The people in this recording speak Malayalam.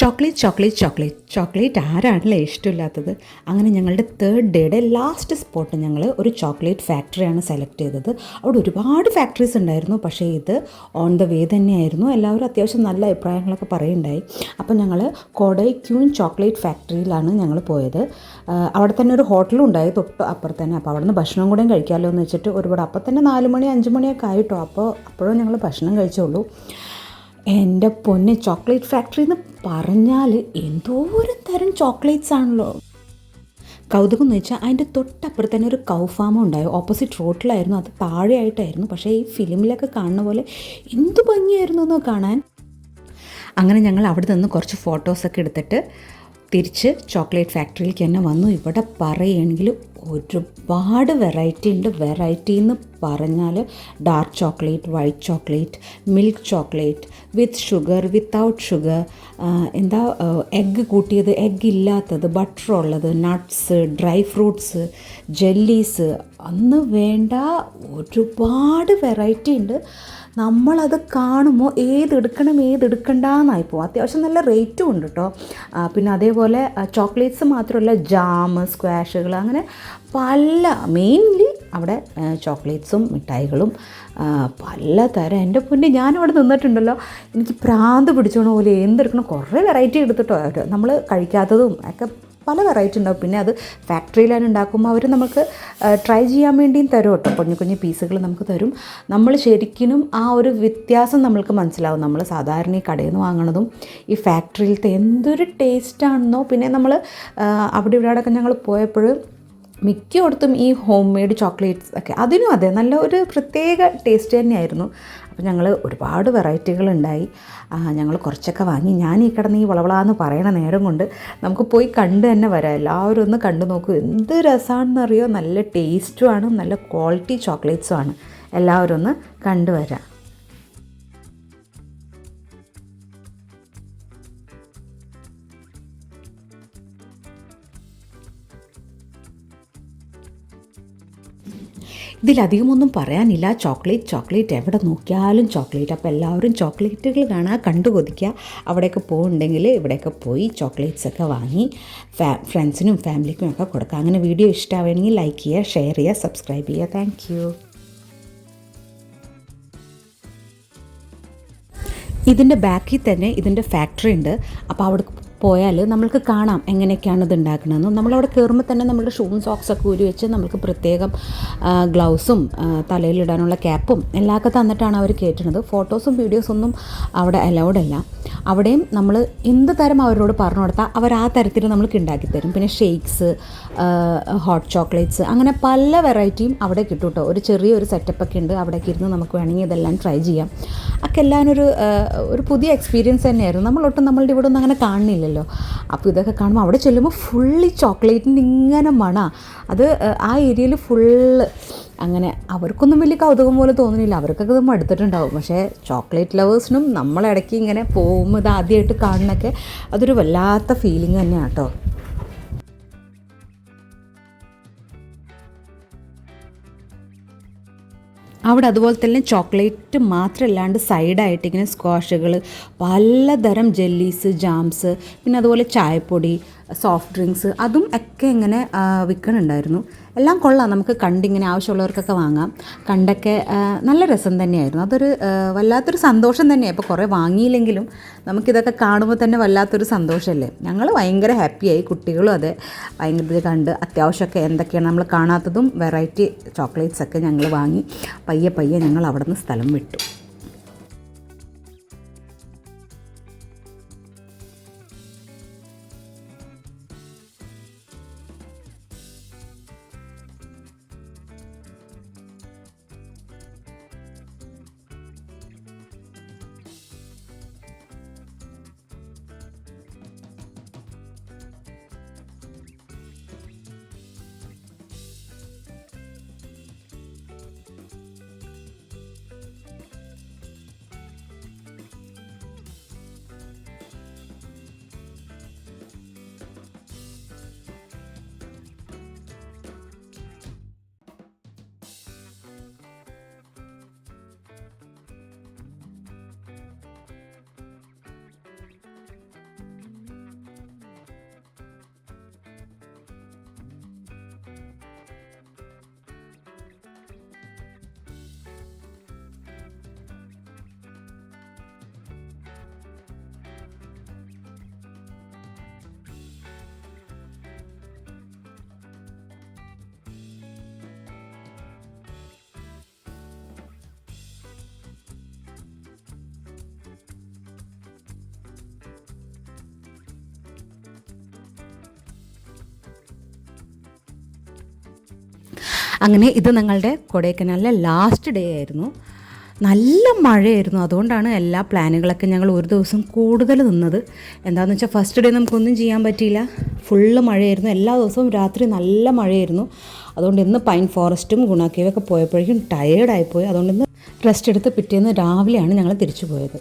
ചോക്ലേറ്റ് ആരാണല്ലേ ഇഷ്ടമില്ലാത്തത്. അങ്ങനെ ഞങ്ങളുടെ തേർഡ് ഡേയുടെ ലാസ്റ്റ് സ്പോട്ട് ഞങ്ങൾ ഒരു ചോക്ലേറ്റ് ഫാക്ടറിയാണ് സെലക്ട് ചെയ്തത്. അവിടെ ഒരുപാട് ഫാക്ടറീസ് ഉണ്ടായിരുന്നു, പക്ഷേ ഇത് ഓൺ ദ വേ തന്നെയായിരുന്നു. എല്ലാവരും അത്യാവശ്യം നല്ല അഭിപ്രായങ്ങളൊക്കെ പറയുണ്ടായി. അപ്പോൾ ഞങ്ങൾ കോഡൈക്യൂൻ ചോക്ലേറ്റ് ഫാക്ടറിയിലാണ് ഞങ്ങൾ പോയത്. അവിടെ തന്നെ ഒരു ഹോട്ടലും ഉണ്ടായി തൊട്ട് അപ്പുറത്ത് തന്നെ. അപ്പോൾ അവിടെ നിന്ന് ഭക്ഷണം കൂടെ കഴിക്കാമല്ലോ എന്ന് വെച്ചിട്ട് ഒരുപാട് അപ്പോൾ തന്നെ 4 മണി 5 മണിയൊക്കെ ആയിട്ടോ. അപ്പോഴും ഞങ്ങൾ ഭക്ഷണം കഴിച്ചുള്ളൂ. എൻ്റെ പൊന്നെ, ചോക്ലേറ്റ് ഫാക്ടറി എന്ന് പറഞ്ഞാൽ എന്തോരം തരം ചോക്ലേറ്റ്സ് ആണല്ലോ. കൗതുകം എന്ന് വെച്ചാൽ അതിൻ്റെ തൊട്ടപ്പുറത്ത് തന്നെ ഒരു കൗ ഫാമും ഉണ്ടായി. ഓപ്പോസിറ്റ് റോഡിലായിരുന്നു, അത് താഴെയായിട്ടായിരുന്നു. പക്ഷേ ഈ ഫിലിമിലൊക്കെ കാണുന്ന പോലെ എന്ത് ഭംഗിയായിരുന്നു എന്നോ കാണാൻ. അങ്ങനെ ഞങ്ങൾ അവിടെ നിന്ന് കുറച്ച് ഫോട്ടോസൊക്കെ എടുത്തിട്ട് തിരിച്ച് ചോക്ലേറ്റ് ഫാക്ടറിയിലേക്ക് തന്നെ വന്നു. ഇവിടെ പറയുകയാണെങ്കിൽ ഒരുപാട് വെറൈറ്റി ഉണ്ട്. വെറൈറ്റി എന്ന് പറഞ്ഞാൽ dark chocolate, white chocolate, milk chocolate, with sugar, without sugar, egg കൂട്ടിയത്, എഗ്ഗ് ഇല്ലാത്തത്, ബട്ടർ ഉള്ളത്, നട്ട്സ്, ഡ്രൈ ഫ്രൂട്ട്സ്, ജെല്ലീസ്, അന്ന് വേണ്ട ഒരുപാട് വെറൈറ്റി ഉണ്ട്. നമ്മളത് കാണുമ്പോൾ ഏതെടുക്കണ്ടെന്നായി പോകും. അത്യാവശ്യം നല്ല റേറ്റും ഉണ്ട് കേട്ടോ. പിന്നെ അതേപോലെ ചോക്ലേറ്റ്സ് മാത്രമല്ല, ജാം, സ്ക്വാഷുകൾ, അങ്ങനെ മെയിൻലി അവിടെ ചോക്ലേറ്റ്സും മിഠായികളും പലതരം. എൻ്റെ പൊന്നെ, ഞാനവിടെ നിന്നിട്ടുണ്ടല്ലോ, എനിക്ക് ഭ്രാന്ത് പിടിച്ചോണ പോലെ എന്തെടുക്കണം, കുറേ വെറൈറ്റി എടുത്തിട്ടോ. നമ്മൾ കഴിക്കാത്തതും ഒക്കെ പല വെറൈറ്റി ഉണ്ടാവും. പിന്നെ അത് ഫാക്ടറിയിലാണ് ഉണ്ടാക്കുമ്പോൾ അവർ നമുക്ക് ട്രൈ ചെയ്യാൻ വേണ്ടിയും തരും കേട്ടോ. കുഞ്ഞു കുഞ്ഞു പീസുകൾ നമുക്ക് തരും. നമ്മൾ ശരിക്കും ആ ഒരു വ്യത്യാസം നമ്മൾക്ക് മനസ്സിലാവും. നമ്മൾ സാധാരണ ഈ കടയിൽ നിന്ന് വാങ്ങണതും ഈ ഫാക്ടറിയിലത്തെ എന്തൊരു ടേസ്റ്റാണെന്നോ. പിന്നെ നമ്മൾ അവിടെ ഇവിടെയൊക്കെ ഞങ്ങൾ പോയപ്പോൾ മിക്കയിടത്തും ഈ ഹോം മെയ്ഡ് ചോക്ലേറ്റ്സ് ഒക്കെ അതിനും അതെ നല്ല ഒരു പ്രത്യേക ടേസ്റ്റ് തന്നെയായിരുന്നു. അപ്പോൾ ഞങ്ങൾ ഒരുപാട് വെറൈറ്റികളുണ്ടായി. ഞങ്ങൾ കുറച്ചൊക്കെ വാങ്ങി. ഞാൻ ഈ കിടന്ന് ഈ വളവളാന്ന് പറയണ നേരം കൊണ്ട് നമുക്ക് പോയി കണ്ട് തന്നെ വരാം. എല്ലാവരും ഒന്ന് കണ്ടു നോക്കൂ, എന്ത് രസമാണെന്നറിയോ. നല്ല ടേസ്റ്റുമാണ്, നല്ല ക്വാളിറ്റി ചോക്ലേറ്റ്സുമാണ്. എല്ലാവരും ഒന്ന് കണ്ടുവരാം. ഇതിലധികമൊന്നും പറയാനില്ല. ചോക്ലേറ്റ് എവിടെ നോക്കിയാലും ചോക്ലേറ്റ്. അപ്പോൾ എല്ലാവരും ചോക്ലേറ്റുകൾ കാണാൻ കണ്ടു കൊതിക്കുക. അവിടെയൊക്കെ പോകുന്നുണ്ടെങ്കിൽ ഇവിടെയൊക്കെ പോയി ചോക്ലേറ്റ്സൊക്കെ വാങ്ങി ഫ്രണ്ട്സിനും ഫാമിലിക്കും ഒക്കെ കൊടുക്കുക. അങ്ങനെ വീഡിയോ ഇഷ്ടമാവുകയാണെങ്കിൽ ലൈക്ക് ചെയ്യുക, ഷെയർ ചെയ്യുക, സബ്സ്ക്രൈബ് ചെയ്യുക. Thank you. ഇതിൻ്റെ ബാക്കിൽ തന്നെ ഇതിൻ്റെ ഫാക്ടറി ഉണ്ട്. അപ്പോൾ അവിടെ പോയാൽ നമ്മൾക്ക് കാണാം എങ്ങനെയൊക്കെയാണ് ഇത് ഉണ്ടാക്കണമെന്ന്. നമ്മളവിടെ കയറുമ്പോൾ തന്നെ നമ്മുടെ ഷൂവും സോക്സൊക്കെ ഊരി വെച്ച് നമുക്ക് പ്രത്യേകം ഗ്ലൗസും തലയിലിടാനുള്ള ക്യാപ്പും എല്ലാമൊക്കെ തന്നിട്ടാണ് അവർ കയറ്റുന്നത്. ഫോട്ടോസും വീഡിയോസൊന്നും അവിടെ അലൗഡ് അല്ല. അവിടെയും നമ്മൾ എന്ത് തരം അവരോട് പറഞ്ഞു കൊടുത്താൽ അവർ ആ തരത്തിൽ നമ്മൾക്ക് ഉണ്ടാക്കി തരും. പിന്നെ ഷേക്സ്, ഹോട്ട് ചോക്ലേറ്റ്സ്, അങ്ങനെ പല വെറൈറ്റിയും അവിടെ കിട്ടും കേട്ടോ. ഒരു ചെറിയൊരു സെറ്റപ്പൊക്കെ ഉണ്ട്. അവിടേക്ക് ഇരുന്ന് നമുക്ക് വേണമെങ്കിൽ ഇതെല്ലാം ട്രൈ ചെയ്യാം. ഒക്കെ എല്ലാം ഒരു പുതിയ എക്സ്പീരിയൻസ് തന്നെയായിരുന്നു. നമ്മളൊട്ടും നമ്മളുടെ ഇവിടെ ഒന്നും അങ്ങനെ കാണുന്നില്ലല്ലോ. അപ്പോൾ ഇതൊക്കെ കാണുമ്പോൾ അവിടെ ചെല്ലുമ്പോൾ ഫുള്ളി ചോക്ലേറ്റിൻ്റെ ഇങ്ങനെ അത് ആ ഏരിയയിൽ ഫുള്ള്. അങ്ങനെ അവർക്കൊന്നും വലിയ കൗതുകം പോലെ തോന്നുന്നില്ല, അവർക്കൊക്കെ ഇത് മടുത്തിട്ടുണ്ടാവും. പക്ഷേ ചോക്ലേറ്റ് ലവേഴ്സിനും നമ്മളിടയ്ക്ക് ഇങ്ങനെ പോകുമ്പോൾ ഇത് ആദ്യമായിട്ട് കാണുന്നൊക്കെ അതൊരു വല്ലാത്ത ഫീലിംഗ് തന്നെയാണ് കേട്ടോ. അവിടെ അതുപോലെ തന്നെ ചോക്ലേറ്റ് മാത്രമല്ലാണ്ട് സൈഡായിട്ട് ഇങ്ങനെ സ്ക്വാഷുകൾ, പലതരം ജെല്ലീസ്, ജാംസ്, പിന്നെ അതുപോലെ ചായപ്പൊടി, സോഫ്റ്റ് ഡ്രിങ്ക്സ്, അതും ഒക്കെ ഇങ്ങനെ വിൽക്കണുണ്ടായിരുന്നു. എല്ലാം കൊള്ളാം, നമുക്ക് കണ്ടിങ്ങനെ ആവശ്യമുള്ളവർക്കൊക്കെ വാങ്ങാം. കണ്ടൊക്കെ നല്ല രസം തന്നെയായിരുന്നു. അതൊരു വല്ലാത്തൊരു സന്തോഷം തന്നെയാണ്. ഇപ്പോൾ കുറേ വാങ്ങിയില്ലെങ്കിലും നമുക്കിതൊക്കെ കാണുമ്പോൾ തന്നെ വല്ലാത്തൊരു സന്തോഷമല്ലേ. ഞങ്ങൾ ഭയങ്കര ഹാപ്പിയായി, കുട്ടികളും അതെ. ഭയങ്കര ഇത് കണ്ട് അത്യാവശ്യമൊക്കെ എന്തൊക്കെയാണ് നമ്മൾ കാണാത്തതും വെറൈറ്റി ചോക്ലേറ്റ്സൊക്കെ ഞങ്ങൾ വാങ്ങി പയ്യെ ഞങ്ങൾ അവിടെ നിന്ന് സ്ഥലം വിട്ടു. അങ്ങനെ ഇത് ഞങ്ങളുടെ കൊടൈക്കനാലിലെ ലാസ്റ്റ് ഡേ ആയിരുന്നു. നല്ല മഴയായിരുന്നു. അതുകൊണ്ടാണ് എല്ലാ പ്ലാനുകളൊക്കെ ഞങ്ങൾ ഒരു ദിവസം കൂടുതൽ നിന്നത്. എന്താണെന്ന് വെച്ചാൽ ഫസ്റ്റ് ഡേ നമുക്കൊന്നും ചെയ്യാൻ പറ്റിയില്ല, ഫുള്ള് മഴയായിരുന്നു. എല്ലാ ദിവസവും രാത്രി നല്ല മഴയായിരുന്നു. അതുകൊണ്ട് ഇന്ന് പൈൻ ഫോറസ്റ്റും ഗുണ കേവൊക്കെ പോയപ്പോഴേക്കും ടയേർഡായിപ്പോയി. അതുകൊണ്ട് ഇന്ന് റെസ്റ്റ് എടുത്ത് പിറ്റേന്ന് രാവിലെയാണ് ഞങ്ങൾ തിരിച്ചു പോയത്.